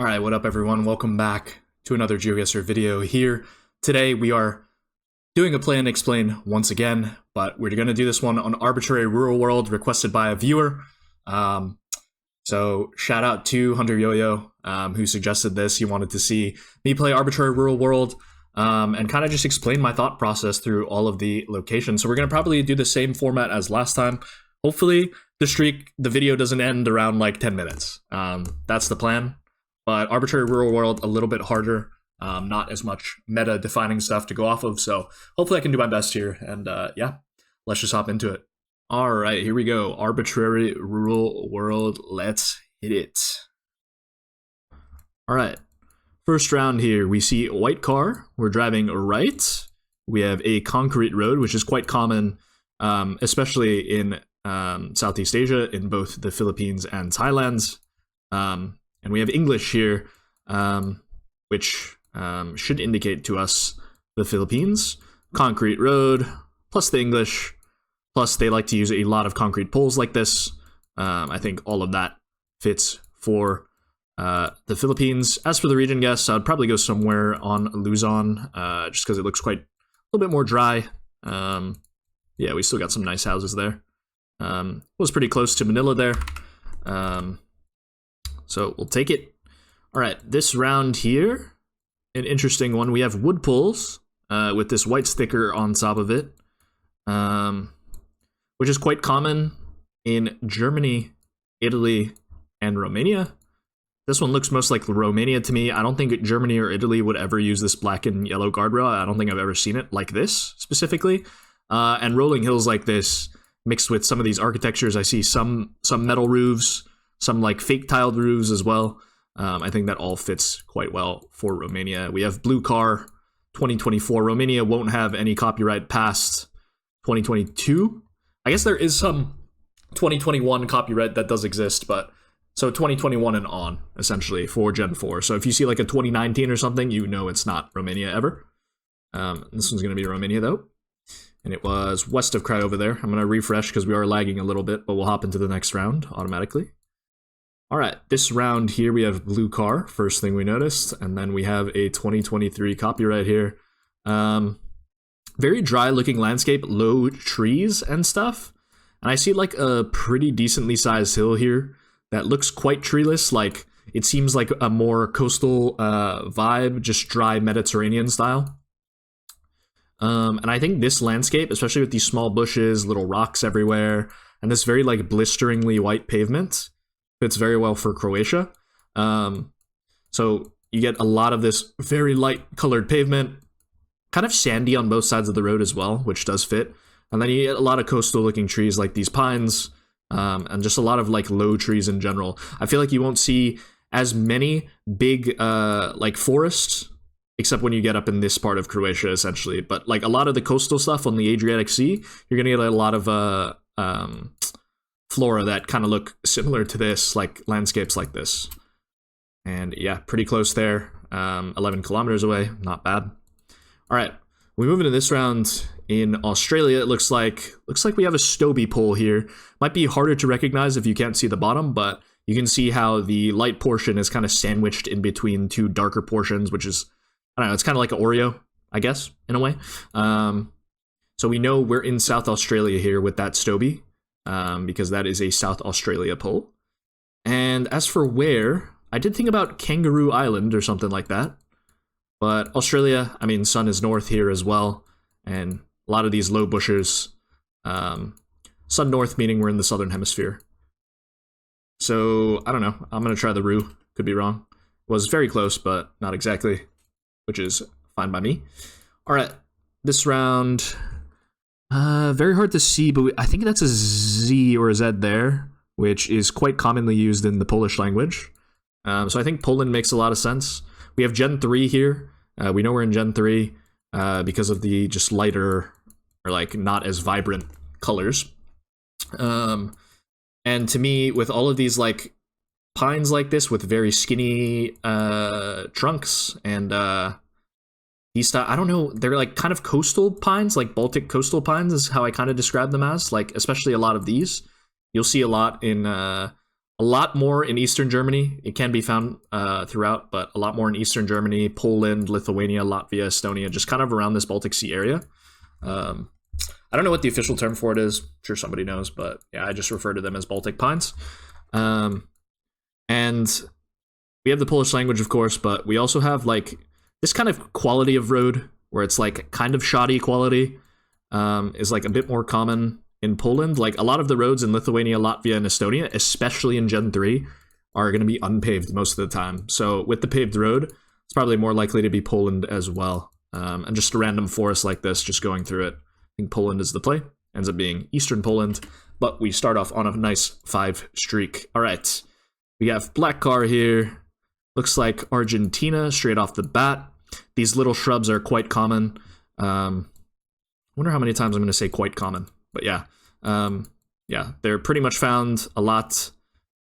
Alright, what up everyone? Welcome back to another GeoGuessr video here. Today we are doing a play and explain once again, but we're going to do this one on Arbitrary Rural World requested by a viewer. So shout out to Hunter Yo-Yo who suggested this. He wanted to see me play Arbitrary Rural World and kind of just explain my thought process through all of the locations. So we're going to probably do the same format as last time. Hopefully the video doesn't end around like 10 minutes. That's the plan. But Arbitrary Rural World, a little bit harder, not as much meta-defining stuff to go off of, so hopefully I can do my best here, and yeah, let's just hop into it. Alright, here we go. Arbitrary Rural World, let's hit it. Alright, first round here, we see a white car, we're driving right, we have a concrete road, which is quite common, especially in Southeast Asia, in both the Philippines and Thailand. And we have English here, which should indicate to us the Philippines. Concrete road, plus the English, plus they like to use a lot of concrete poles like this. I think all of that fits for the Philippines. As for the region guess, I'd probably go somewhere on Luzon, just because it looks quite a little bit more dry. Yeah, we still got some nice houses there. Was pretty close to Manila there. So we'll take it. All right, this round here, an interesting one. We have wood poles with this white sticker on top of it, which is quite common in Germany, Italy, and Romania. This one looks most like Romania to me. I don't think Germany or Italy would ever use this black and yellow guardrail. I don't think I've ever seen it like this specifically. And rolling hills like this, mixed with some of these architectures. I see some metal roofs, some like fake tiled roofs as well. I think that all fits quite well for Romania. We have blue car 2024. Romania won't have any copyright past 2022. I guess there is some 2021 copyright that does exist, but so 2021 and on essentially for Gen 4. So if you see like a 2019 or something, you know it's not Romania ever. This one's going to be Romania though. And it was west of Craiova there. I'm going to refresh because we are lagging a little bit, but we'll hop into the next round automatically. All right, this round here we have blue car, first thing we noticed, and then we have a 2023 copyright here. Very dry looking landscape, low trees and stuff. And I see like a pretty decently sized hill here that looks quite treeless, like it seems like a more coastal vibe, just dry Mediterranean style. And I think this landscape, especially with these small bushes, little rocks everywhere, and this very like blisteringly white pavement, fits very well for Croatia. So you get a lot of this very light colored pavement, kind of sandy on both sides of the road as well, which does fit. And then you get a lot of coastal looking trees like these pines, and just a lot of like low trees in general. I feel like you won't see as many big like forests, except when you get up in this part of Croatia essentially. But like a lot of the coastal stuff on the Adriatic Sea, you're gonna get a lot of flora that kind of look similar to this, like landscapes like this. And yeah, pretty close there. 11 kilometers away, not bad. All right, we move into this round in Australia. It looks like we have a Stobie pole here. Might be harder to recognize if you can't see the bottom, but you can see how the light portion is kind of sandwiched in between two darker portions, which is, I don't know, it's kind of like an Oreo, I guess, in a way. So we know we're in South Australia here with that Stobie. Because that is a South Australia pole. And as for where, I did think about Kangaroo Island or something like that. But Australia, I mean, sun is north here as well. And a lot of these low bushes. Sun north meaning we're in the southern hemisphere. So, I don't know. I'm going to try the Roo. Could be wrong. Was very close, but not exactly. Which is fine by me. Alright, this round... very hard to see, but I think that's a Z or a Z there, which is quite commonly used in the Polish language. So I think Poland makes a lot of sense. We have Gen 3 here. We know we're in Gen 3 because of the just lighter or like not as vibrant colors. And to me, with all of these like pines like this with very skinny trunks and I don't know, they're like kind of coastal pines, like Baltic coastal pines is how I kind of describe them as, like especially a lot of these. You'll see a lot in A lot more in Eastern Germany. It can be found throughout, but a lot more in Eastern Germany, Poland, Lithuania, Latvia, Estonia, just kind of around this Baltic Sea area. I don't know what the official term for it is. I'm sure somebody knows, but yeah, I just refer to them as Baltic pines. And we have the Polish language, of course, but we also have like this kind of quality of road where it's like kind of shoddy quality is like a bit more common in Poland. Like a lot of the roads in Lithuania, Latvia, and Estonia, especially in Gen 3, are going to be unpaved most of the time. So with the paved road, it's probably more likely to be Poland as well. And just a random forest like this, just going through it. I think Poland is the play. Ends up being Eastern Poland, but we start off on a nice 5 streak. All right, we have black car here. Looks like Argentina straight off the bat. These little shrubs are quite common. Wonder how many times I'm going to say quite common, but yeah. Yeah, they're pretty much found a lot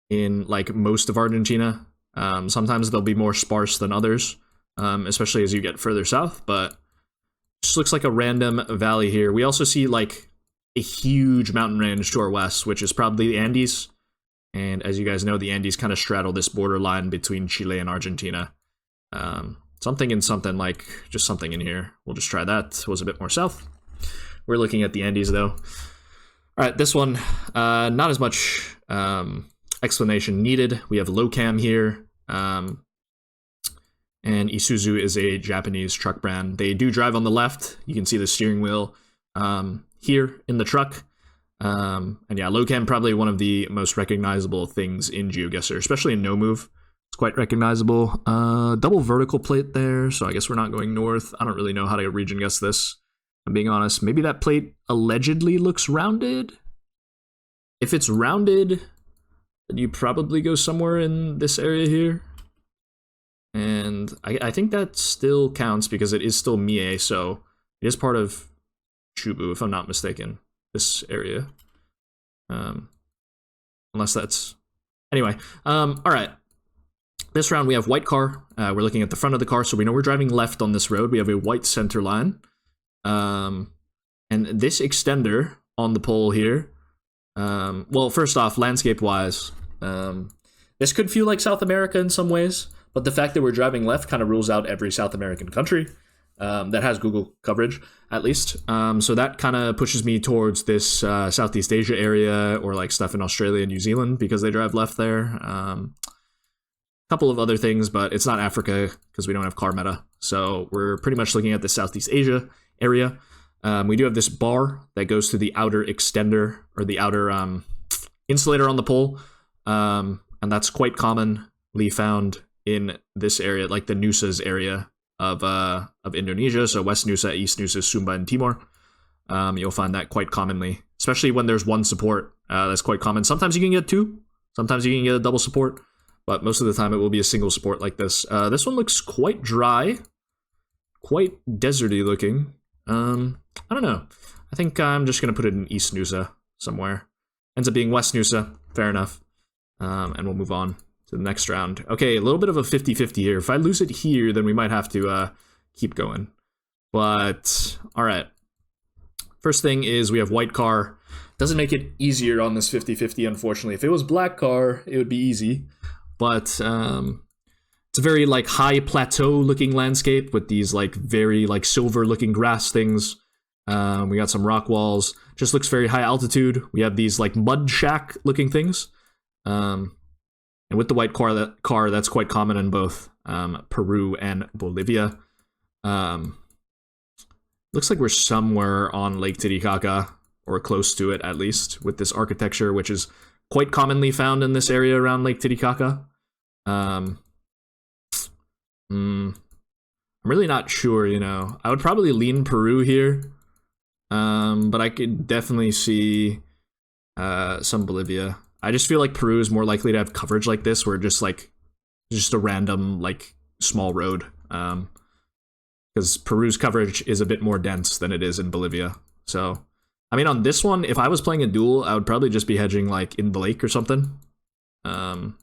in like most of Argentina. Sometimes they'll be more sparse than others, especially as you get further south, but just looks like a random valley here. We also see like a huge mountain range to our west, which is probably the Andes. And as you guys know, the Andes kind of straddle this borderline between Chile and Argentina. Something in something, like just something in here. We'll just try that. It was a bit more south. We're looking at the Andes though. All right, this one, not as much explanation needed. We have low cam here. And Isuzu is a Japanese truck brand. They do drive on the left. You can see the steering wheel here in the truck. And yeah, low cam probably one of the most recognizable things in GeoGuessr, especially in no move. It's quite recognizable. Double vertical plate there, so I guess we're not going north. I don't really know how to region guess this, I'm being honest. Maybe that plate allegedly looks rounded. If it's rounded, then you probably go somewhere in this area here. And I think that still counts because it is still Mie, so it is part of Chubu, if I'm not mistaken, this area. Unless that's... Anyway, all right. This round we have white car. We're looking at the front of the car, so we know we're driving left on this road. We have a white center line. And this extender on the pole here, well, first off, landscape-wise, this could feel like South America in some ways, but the fact that we're driving left kind of rules out every South American country that has Google coverage, at least. So that kind of pushes me towards this Southeast Asia area or like stuff in Australia and New Zealand because they drive left there. Couple of other things, but it's not Africa because we don't have car meta. So we're pretty much looking at the Southeast Asia area. We do have this bar that goes to the outer extender or the outer insulator on the pole. And that's quite commonly found in this area, like the Nusas area of Indonesia. So West Nusa, East Nusa, Sumba, and Timor. You'll find that quite commonly, especially when there's one support. That's quite common. Sometimes you can get two. Sometimes you can get a double support. But most of the time it will be a single support like this. This one looks quite dry. Quite deserty looking. I don't know. I think I'm just going to put it in East Nusa somewhere. Ends up being West Nusa. Fair enough. And we'll move on to the next round. Okay, a little bit of a 50-50 here. If I lose it here, then we might have to keep going. But, alright. First thing is we have white car. Doesn't make it easier on this 50-50, unfortunately. If it was black car, it would be easy. But it's a very like high plateau looking landscape with these like very like silver looking grass things. We got some rock walls. Just looks very high altitude. We have these like mud shack looking things. And with the white car, that's quite common in both Peru and Bolivia. Looks like we're somewhere on Lake Titicaca, or close to it at least, with this architecture, which is quite commonly found in this area around Lake Titicaca. I'm really not sure, you know. I would probably lean Peru here, but I could definitely see some Bolivia. I just feel like Peru is more likely to have coverage like this, where just a random like small road, because Peru's coverage is a bit more dense than it is in Bolivia. So, I mean, on this one, if I was playing a duel, I would probably just be hedging like in the lake or something, or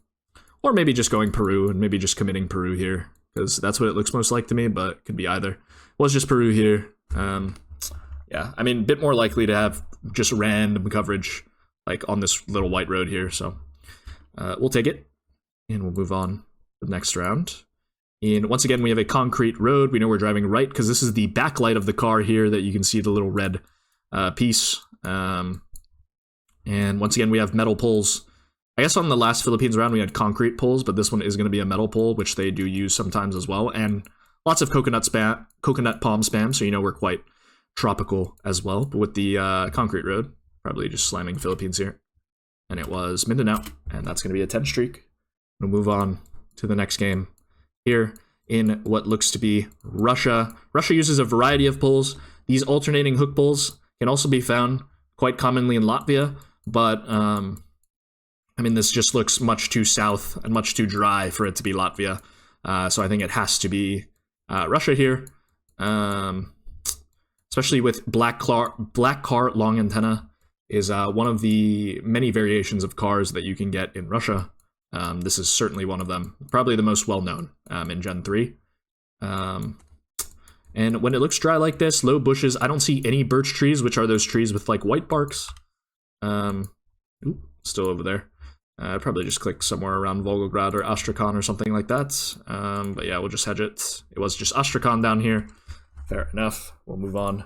maybe just going Peru and maybe just committing Peru here, because that's what it looks most like to me. But it could be either. Well, it's just Peru here. Yeah, I mean, a bit more likely to have just random coverage like on this little white road here. So we'll take it, and we'll move on to the next round. And once again, we have a concrete road. We know we're driving right because this is the backlight of the car here that you can see the little red piece. And once again, we have metal poles. I guess on the last Philippines round, we had concrete poles, but this one is going to be a metal pole, which they do use sometimes as well. And lots of coconut palm spam, so you know we're quite tropical as well. But with the concrete road, probably just slamming Philippines here. And it was Mindanao, and that's going to be a 10 streak. We'll move on to the next game. Here in what looks to be Russia. Russia uses a variety of poles. These alternating hook poles can also be found quite commonly in Latvia, but I mean, this just looks much too south and much too dry for it to be Latvia. So I think it has to be Russia here, especially with black car long antenna is one of the many variations of cars that you can get in Russia. This is certainly one of them, probably the most well-known in Gen 3. And when it looks dry like this, low bushes, I don't see any birch trees, which are those trees with like white barks. Still over there. I'd probably just click somewhere around Volgograd or Astrakhan or something like that. But yeah, we'll just hedge it. It was just Astrakhan down here. Fair enough. We'll move on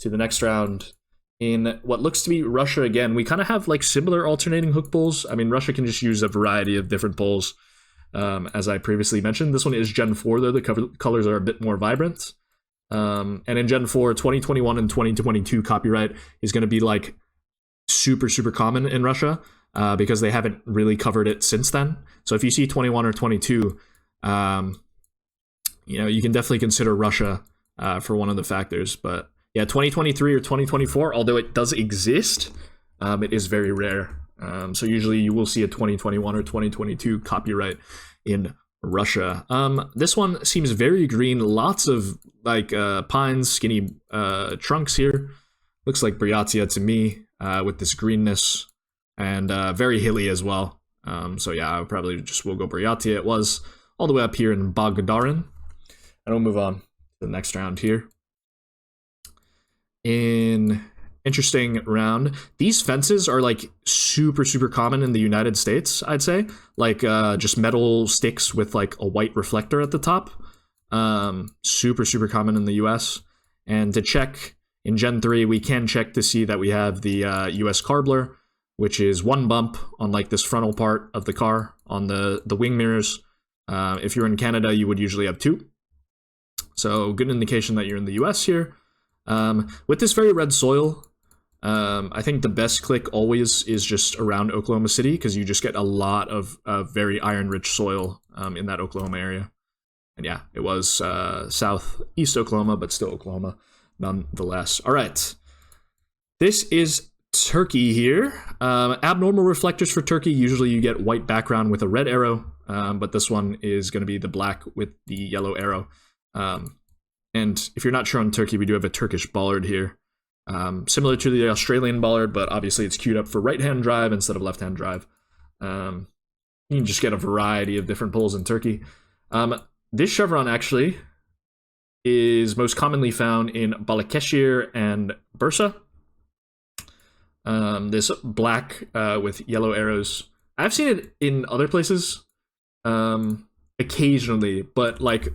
to the next round. In what looks to be Russia again, we kind of have like similar alternating hook poles. I mean, Russia can just use a variety of different poles, as I previously mentioned. This one is Gen 4, though. The colors are a bit more vibrant. And in Gen 4, 2021 and 2022 copyright is going to be like super, super common in Russia because they haven't really covered it since then. So if you see 21 or 22, you know, you can definitely consider Russia for one of the factors, but yeah, 2023 or 2024, although it does exist, it is very rare. So usually you will see a 2021 or 2022 copyright in Russia. This one seems very green. Lots of like pines, skinny trunks here. Looks like Buryatia to me with this greenness and very hilly as well. So yeah, I would probably just will go Buryatia. It was all the way up here in Bogdarin. And we'll move on to the next round here. In interesting round, these fences are like super, super common in the United States, I'd say. Like just metal sticks with like a white reflector at the top. Super, super common in the US. And to check in Gen 3, we can check to see that we have the US Carbler, which is one bump on like this frontal part of the car on the wing mirrors. If you're in Canada, you would usually have two. So good indication that you're in the US here. With this very red soil, I think the best click always is just around Oklahoma City because you just get a lot of very iron-rich soil in that Oklahoma area. And yeah, it was southeast Oklahoma, but still Oklahoma nonetheless. All right. This is Turkey here. Abnormal reflectors for Turkey. Usually you get white background with a red arrow, but this one is going to be the black with the yellow arrow. And if you're not sure on Turkey, we do have a Turkish bollard here. Similar to the Australian bollard, but obviously it's queued up for right-hand drive instead of left-hand drive. You can just get a variety of different poles in Turkey. This chevron actually is most commonly found in Balıkesir and Bursa. This black with yellow arrows. I've seen it in other places occasionally, but like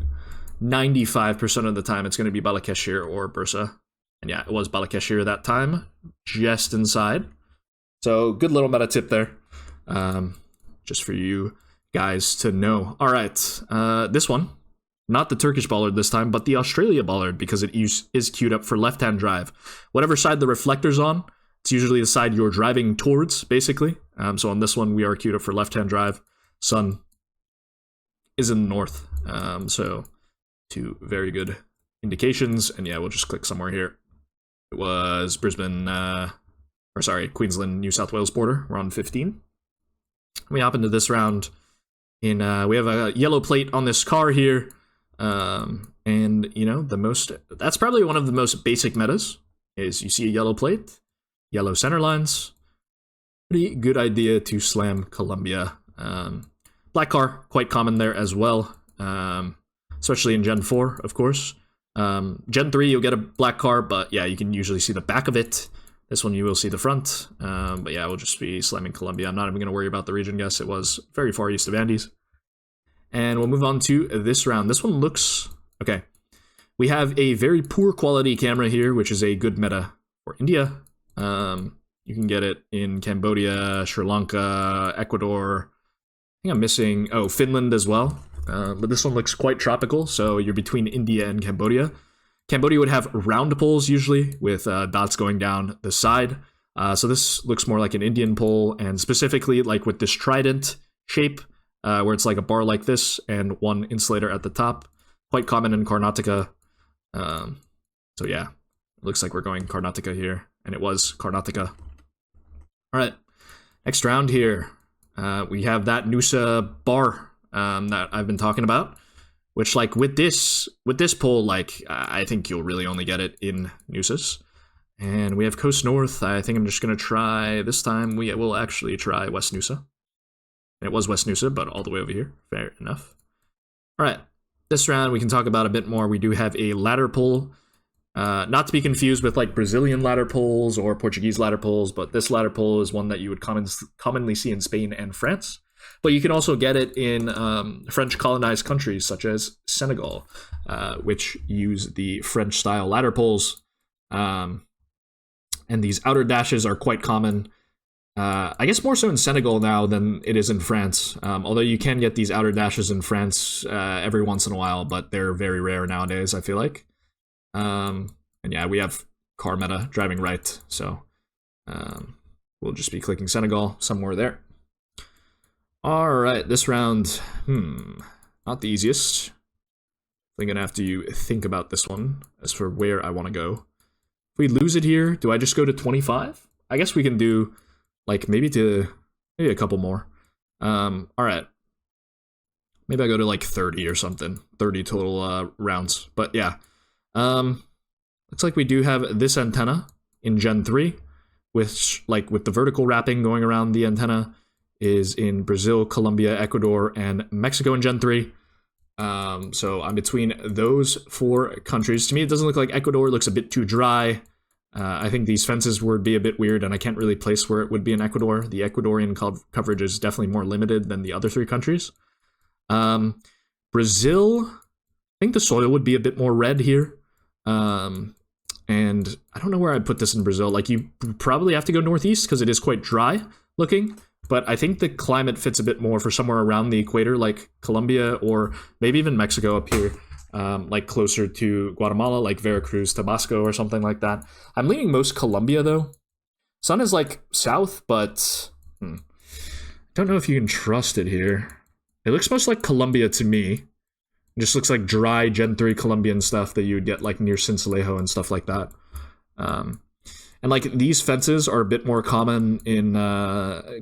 95% of the time it's going to be Balıkesir or Bursa. And yeah, it was Balıkesir that time, just inside. So good little meta tip there, just for you guys to know. All right, this one, not the Turkish bollard this time, but the Australia bollard because it is queued up for left-hand drive. Whatever side the reflector's on, it's usually the side you're driving towards, basically. So on this one, we are queued up for left-hand drive. Sun is in the north, so two very good indications. And yeah, we'll just click somewhere here. It was Queensland, New South Wales border. We're on 15. We hop into this round. We have a yellow plate on this car here. And, you know, that's probably one of the most basic metas, is you see a yellow plate, yellow center lines. Pretty good idea to slam Colombia. Black car, quite common there as well, especially in Gen 4, of course. Gen 3, you'll get a black car, but yeah, you can usually see the back of it. This one you will see the front, but yeah, we'll just be slamming Colombia. I'm not even going to worry about the region guess. It was very far east of Andes. And we'll move on to this round. This one looks... Okay. We have a very poor quality camera here, which is a good meta for India. You can get it in Cambodia, Sri Lanka, Ecuador. I think I'm missing... Oh, Finland as well. But this one looks quite tropical, so you're between India and Cambodia. Cambodia would have round poles usually, with dots going down the side. So this looks more like an Indian pole, and specifically like with this trident shape, where it's like a bar like this, and one insulator at the top. Quite common in Karnataka. So yeah, it looks like we're going Karnataka here, and it was Karnataka. Alright, next round here. We have that Noosa bar that I've been talking about. Which, like, with this poll, like, I think you'll really only get it in Noosas. And we have Coast North. I think I'm just going to try, this time, we will actually try West Noosa. It was West Noosa, but all the way over here. Fair enough. All right. This round, we can talk about a bit more. We do have a ladder poll. Not to be confused with, like, Brazilian ladder polls or Portuguese ladder polls, but this ladder poll is one that you would commonly see in Spain and France. But you can also get it in French colonized countries such as Senegal, which use the French-style ladder poles. And these outer dashes are quite common. I guess more so in Senegal now than it is in France. Although you can get these outer dashes in France every once in a while, but they're very rare nowadays, I feel like. And yeah, we have car meta driving right, so we'll just be clicking Senegal somewhere there. Alright, this round, not the easiest. I'm gonna have to think about this one as for where I want to go. If we lose it here, do I just go to 25? I guess we can do, like, maybe a couple more. Alright. Maybe I go to, like, 30 or something. 30 total rounds. But, yeah. Looks like we do have this antenna in Gen 3, which, like, with the vertical wrapping going around the antenna, is in Brazil, Colombia, Ecuador, and Mexico in Gen 3. So I'm between those 4 countries. To me, it doesn't look like Ecuador. It looks a bit too dry. I think these fences would be a bit weird, and I can't really place where it would be in Ecuador. The Ecuadorian coverage is definitely more limited than the other 3 countries. Brazil, I think the soil would be a bit more red here. And I don't know where I'd put this in Brazil. Like, you probably have to go northeast because it is quite dry looking. But I think the climate fits a bit more for somewhere around the equator, like Colombia or maybe even Mexico up here, like closer to Guatemala, like Veracruz, Tabasco, or something like that. I'm leaning most Colombia, though. Sun is, like, south, but don't know if you can trust it here. It looks most like Colombia to me. It just looks like dry Gen 3 Colombian stuff that you would get, like, near Sincelejo and stuff like that. And, like, these fences are a bit more common in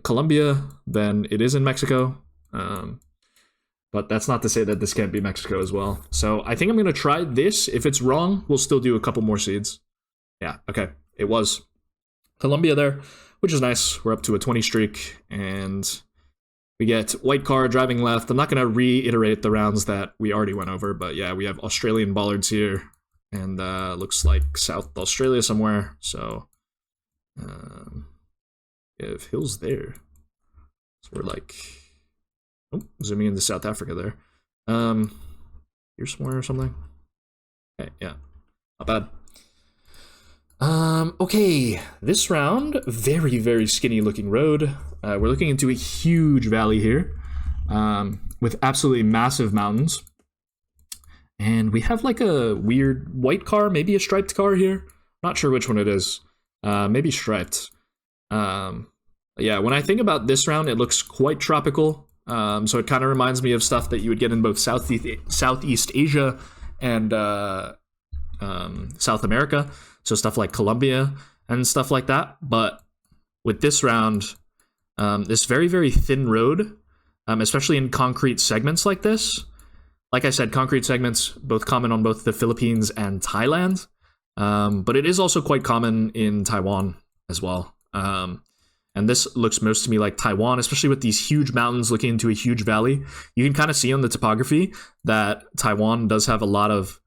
Colombia than it is in Mexico. But that's not to say that this can't be Mexico as well. So I think I'm going to try this. If it's wrong, we'll still do a couple more seeds. Yeah, okay. It was Colombia there, which is nice. We're up to a 20 streak, and we get white car driving left. I'm not going to reiterate the rounds that we already went over, but yeah, we have Australian bollards here, and looks like South Australia somewhere. So we have hills there. So we're like, oh, zooming into South Africa there. Here somewhere or something. Okay, yeah, not bad. Okay, this round, very, very skinny looking road. We're looking into a huge valley here, with absolutely massive mountains. And we have like a weird white car, maybe a striped car here. Not sure which one it is. Maybe striped. Yeah, when I think about this round, it looks quite tropical. So it kind of reminds me of stuff that you would get in both Southeast Asia and South America. So stuff like Colombia and stuff like that. But with this round, this very, very thin road, especially in concrete segments like this. Like I said, concrete segments, both common on both the Philippines and Thailand. But it is also quite common in Taiwan as well. And this looks most to me like Taiwan, especially with these huge mountains looking into a huge valley. You can kind of see on the topography that Taiwan does have a lot of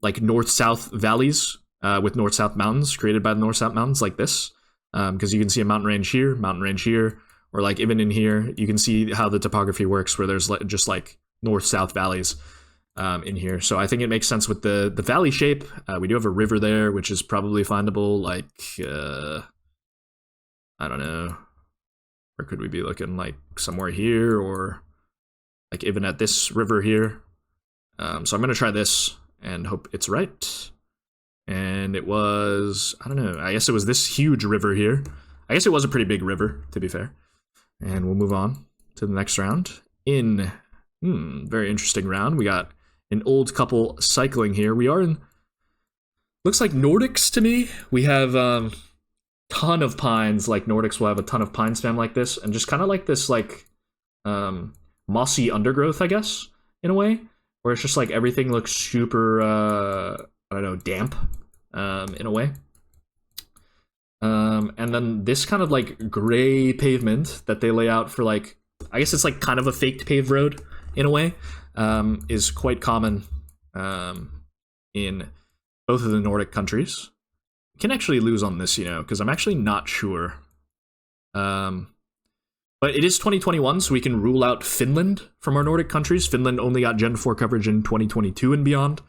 like north-south valleys with north-south mountains created by the north-south mountains like this, because you can see a mountain range here, or like even in here, you can see how the topography works where there's just like north-south valleys in here. So I think it makes sense with the valley shape. We do have a river there, which is probably findable, like, I don't know, where could we be looking, like somewhere here, or like even at this river here. So I'm going to try this and hope it's right. And it was, I don't know, I guess it was this huge river here. I guess it was a pretty big river, to be fair. And we'll move on to the next round. Very interesting round. We got an old couple cycling here. We are in, looks like Nordics to me. We have ton of pines, like Nordics will have a ton of pine stem like this, and just kind of like this, like, mossy undergrowth, I guess, in a way, where it's just like everything looks super, I don't know, damp, in a way. And then this kind of like gray pavement that they lay out for, like, I guess it's like kind of a faked paved road in a way, is quite common in both of the Nordic countries. You can actually lose on this, because I'm actually not sure. But it is 2021, so we can rule out Finland from our Nordic countries. Finland only got Gen 4 coverage in 2022 and beyond,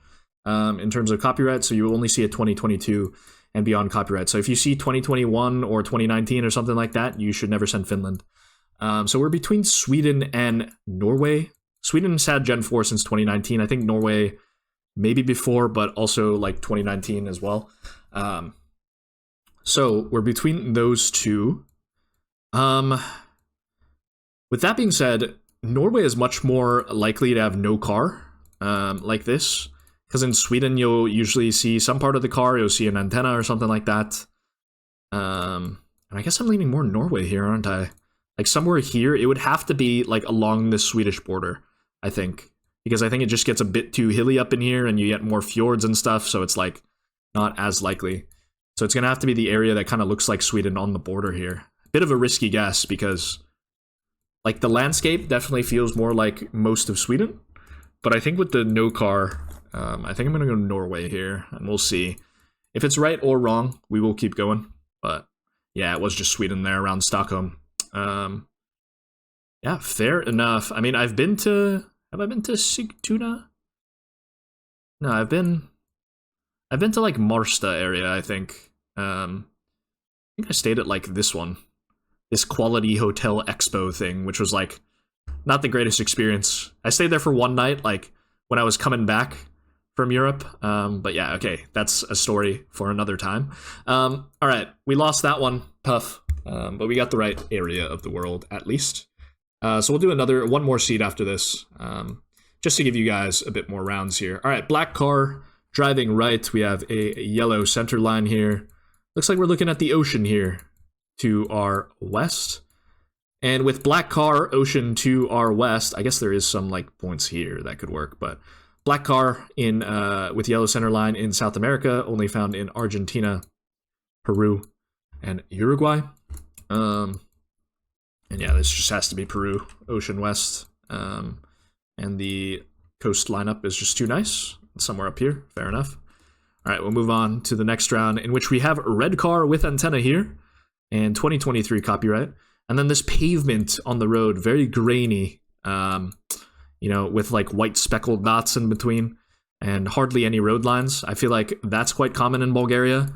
in terms of copyright, so you only see a 2022 and beyond copyright. So if you see 2021 or 2019 or something like that, you should never send Finland. So we're between Sweden and Norway. Sweden's had Gen 4 since 2019. I think Norway maybe before, but also like 2019 as well. So we're between those two. With that being said, Norway is much more likely to have no car, like this, because in Sweden you'll usually see some part of the car, you'll see an antenna or something like that. And I guess I'm leaning more Norway here, aren't I? Like somewhere here, it would have to be like along the Swedish border, I think, because I think it just gets a bit too hilly up in here and you get more fjords and stuff, so it's like not as likely. So it's gonna have to be the area that kind of looks like Sweden on the border here. Bit of a risky guess because like the landscape definitely feels more like most of Sweden, but I think with the no car, I think I'm gonna go Norway here, and we'll see. If it's right or wrong, we will keep going. But yeah, it was just Sweden there around Stockholm. Yeah, fair enough. I mean, have I been to Sigtuna? No, I've been to like Marsta area, I think. I think I stayed at like this Quality Hotel Expo thing, which was like not the greatest experience. I stayed there for one night, like when I was coming back from Europe. But yeah, okay, that's a story for another time. All right, we lost that one, tough, but we got the right area of the world at least. So we'll do one more seed after this, just to give you guys a bit more rounds here. All right, black car driving right. We have a yellow center line here. Looks like we're looking at the ocean here to our west. And with black car, ocean to our west, I guess there is some like points here that could work, but black car in with yellow center line in South America, only found in Argentina, Peru, and Uruguay. And yeah, this just has to be Peru, ocean west. And the coast lineup is just too nice. Somewhere up here, fair enough. All right, we'll move on to the next round, in which we have a red car with antenna here, and 2023 copyright. And then this pavement on the road, very grainy, with like white speckled dots in between, and hardly any road lines. I feel like that's quite common in Bulgaria.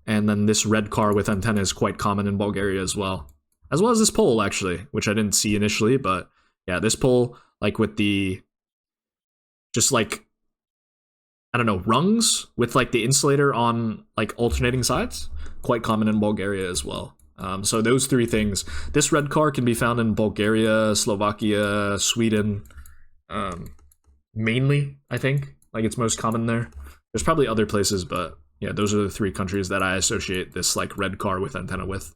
And then this red car with antenna is quite common in Bulgaria as well as this pole, actually, which I didn't see initially. But yeah, this pole, like with the, just like, I don't know, rungs with like the insulator on like alternating sides, quite common in Bulgaria as well. So those three things. This red car can be found in Bulgaria, Slovakia, Sweden, mainly, I think. Like it's most common there. There's probably other places, but yeah, those are the three countries that I associate this like red car with antenna with.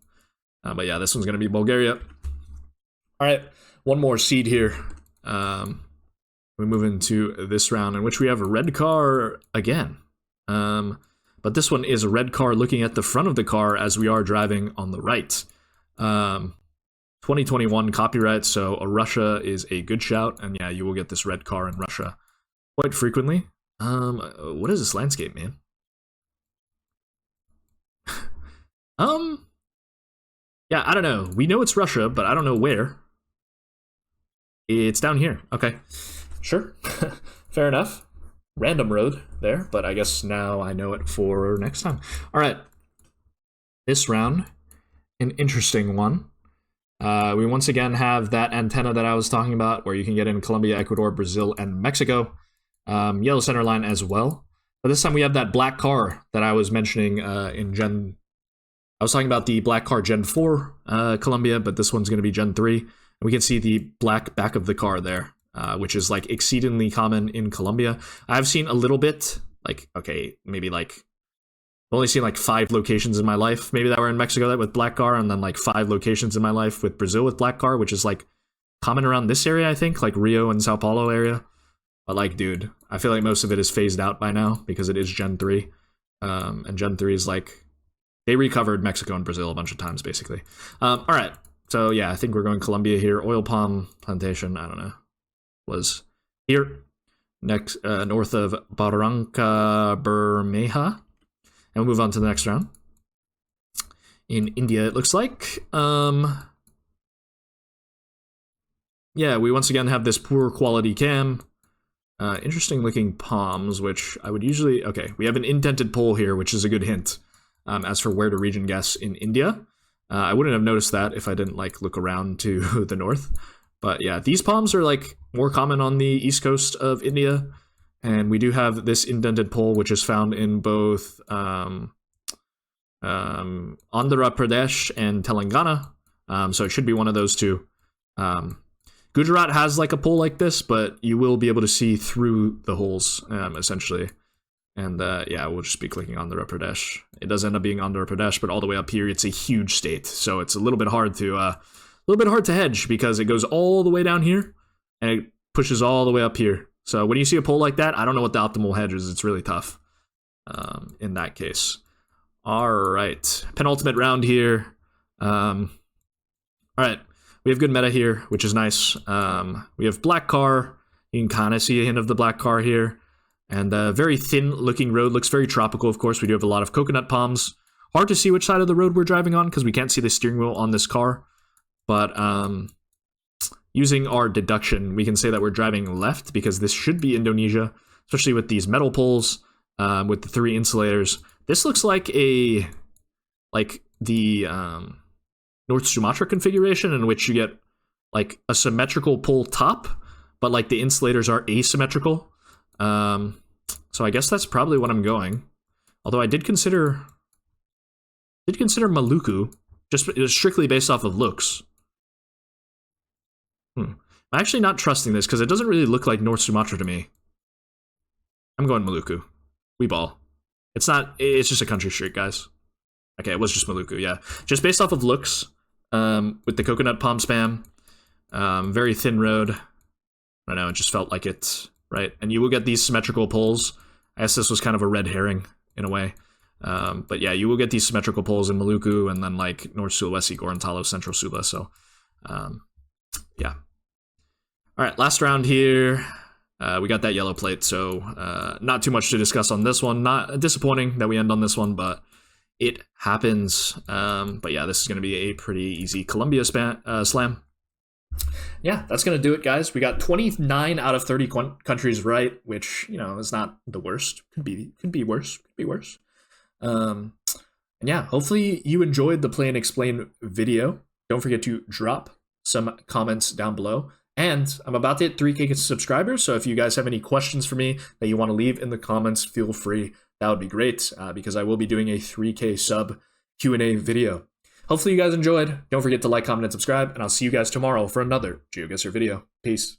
But yeah, this one's gonna be Bulgaria. All right, one more seed here. We move into this round, in which we have a red car again. But this one is a red car looking at the front of the car as we are driving on the right. 2021 copyright, so Russia is a good shout, and yeah, you will get this red car in Russia quite frequently. What is this landscape, man? Um, yeah, I don't know. We know it's Russia, but I don't know where. It's down here. Okay. Sure. Fair enough. Random road there, but I guess now I know it for next time. All right. This round, an interesting one. We once again have that antenna that I was talking about where you can get in Colombia, Ecuador, Brazil, and Mexico. Yellow center line as well. But this time we have that black car that I was mentioning in Gen. I was talking about the black car Gen 4 Colombia, but this one's going to be Gen 3. And we can see the black back of the car there, which is like exceedingly common in Colombia. I've seen a little bit, like, okay, maybe like, I've only seen like 5 locations in my life, maybe that were in Mexico that with black car, and then like 5 locations in my life with Brazil with black car, which is like common around this area, I think, like Rio and Sao Paulo area. But like, dude, I feel like most of it is phased out by now because it is Gen 3. And Gen 3 is like, they recovered Mexico and Brazil a bunch of times, basically. All right. So, yeah, I think we're going Colombia here. Oil palm plantation, I don't know, was here. Next, north of Barranca Bermeja. And we'll move on to the next round. In India, it looks like. Yeah, we once again have this poor quality cam. Interesting looking palms, which I would usually... Okay, we have an indented pole here, which is a good hint. As for where to region guess in India, I wouldn't have noticed that if I didn't like look around to the north. But yeah, these palms are like more common on the east coast of India, and we do have this indented pole, which is found in both Andhra Pradesh and Telangana. So it should be one of those two. Gujarat has like a pole like this, but you will be able to see through the holes, essentially. And yeah, we'll just be clicking Andhra Pradesh. It does end up being Andhra Pradesh, but all the way up here, it's a huge state, so it's a little bit hard to hedge because it goes all the way down here and it pushes all the way up here. So when you see a pole like that, I don't know what the optimal hedge is. It's really tough in that case. All right, penultimate round here. All right, we have good meta here, which is nice. We have black car. You can kind of see a hint of the black car here. And a very thin-looking road. Looks very tropical, of course. We do have a lot of coconut palms. Hard to see which side of the road we're driving on because we can't see the steering wheel on this car. But using our deduction, we can say that we're driving left because this should be Indonesia, especially with these metal poles, with the 3 insulators. This looks like the North Sumatra configuration in which you get like a symmetrical pole top, but like the insulators are asymmetrical. So I guess that's probably what I'm going. Although I did consider Maluku, just strictly based off of looks. I'm actually not trusting this because it doesn't really look like North Sumatra to me. I'm going Maluku. We ball. It's just a country street, guys. Okay, it was just Maluku, yeah. Just based off of looks, with the coconut palm spam, very thin road. I don't know, it just felt like it. Right, and you will get these symmetrical poles. I guess this was kind of a red herring in a way. But yeah, you will get these symmetrical poles in Maluku and then like North Sulawesi, Gorontalo, Central Sula. So, yeah. All right, last round here. We got that yellow plate, so not too much to discuss on this one. Not disappointing that we end on this one, but it happens. But yeah, this is going to be a pretty easy Colombia slam. Yeah, that's going to do it, guys. We got 29 out of 30 countries right, which, you know, is not the worst. Could be worse. And yeah, hopefully you enjoyed the Play and Explain video. Don't forget to drop some comments down below. And I'm about to hit 3K subscribers, so if you guys have any questions for me that you want to leave in the comments, feel free. That would be great, because I will be doing a 3K sub Q&A video. Hopefully you guys enjoyed. Don't forget to like, comment, and subscribe, and I'll see you guys tomorrow for another GeoGuessr video. Peace.